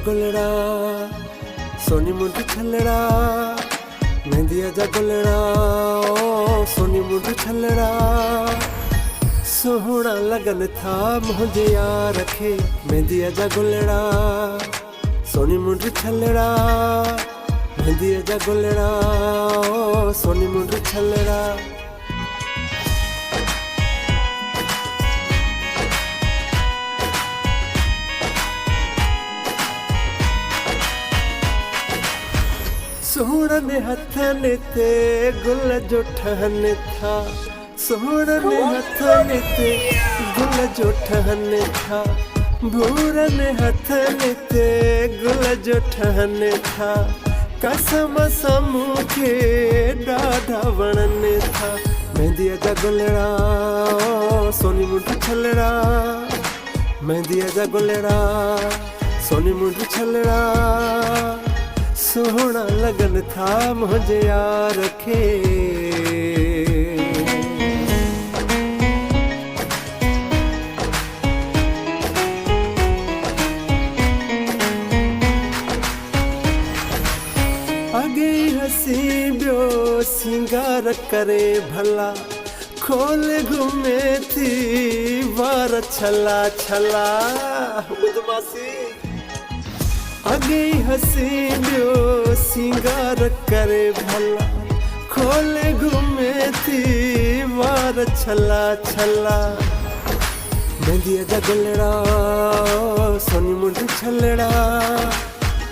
गुलड़ा सोनी मुंड छलड़ा मेहंदी आजा गुलड़ा सोनी मुंड छलड़ा सोहना लगन था मुझे यार रखे मेहंदी आजा गुलड़ा सोनी मुंड छलड़ा मेहंदी आजा गुलड़ा सोनी मुंड छलड़ा सोहने हथन ते गुल जो ठहन था सोहने हथन ते गुल जो ठहन था भूरन हथन ते गुल जो ठहन था कसम समूखे ॾाढा वणन था मेहंदी आजा गुलड़ा सोनी मुंड छलड़ा मेहंदी आजा गुलड़ा सोनी मुंड छलड़ा सोहना लगन था मुझे यार रखे अगे हसी बियो सिंगार करे भला खोल घूमे थी वार छला छला बदमाशी अगे हसी बियो सिंगार करे भला खोले घूमे थी वार छला छला मेहंदी आजा गुलड़ा सोनी मुंड छलड़ा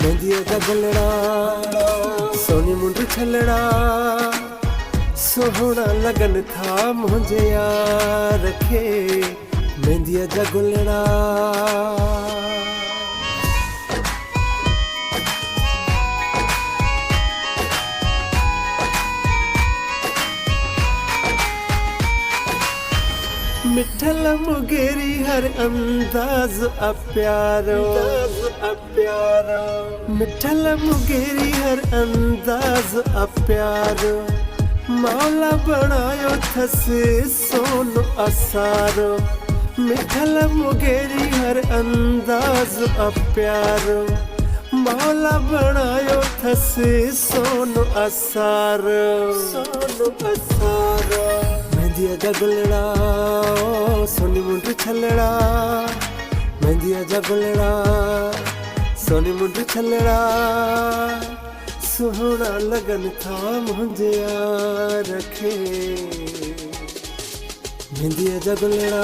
मेहंदी आजा गुलड़ा सोनी मुंड छलड़ा सोहना लगन था मुझे यार रखे मेहंदी आजा गुलड़ा मिठल मुगेरी हर अंदाज अप्यारो मिठल मुगेरी हर अंदाज अप्यारो मौला बनायो थसे सोनो असारो मिठल मुगेरी हर अंदाज अप्यारो मौला बनायो थसे सोनो असारो मेहंदी आजा गुलड़ा सोनी मुंड छलड़ा मेहंदी आजा गुलड़ा सोनी मुंड छलड़ा सोहना लगन था मुझे यार रखे मेहंदी आजा गुलड़ा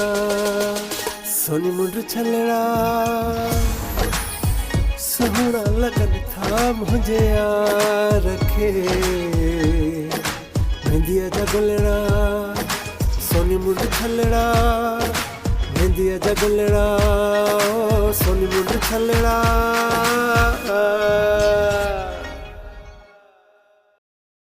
सोनी मुंड छलड़ा सोहना लगन था मुझे यार रखे मेहंदी आजा गुलड़ा सोनी मुंड छलड़ा मेहंदी आजा गुलड़ा सोनी मुंड छलड़ा